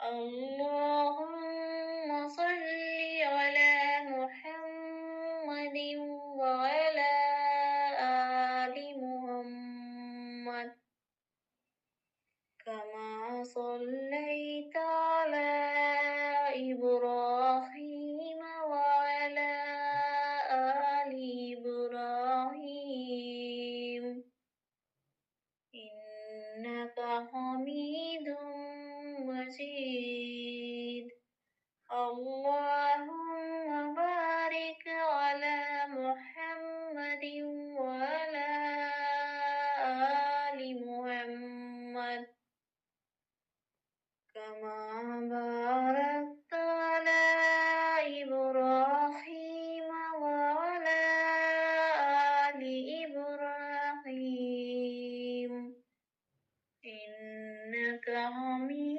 اللهم صل على محمد وعلى آل محمد كما صليت على إبراهيم وعلى آل إبراهيم إنك حميد مجيد. اللهم بارك على محمد وعلى آل محمد كما باركت على إبراهيم وعلى آل إبراهيم إنك حميد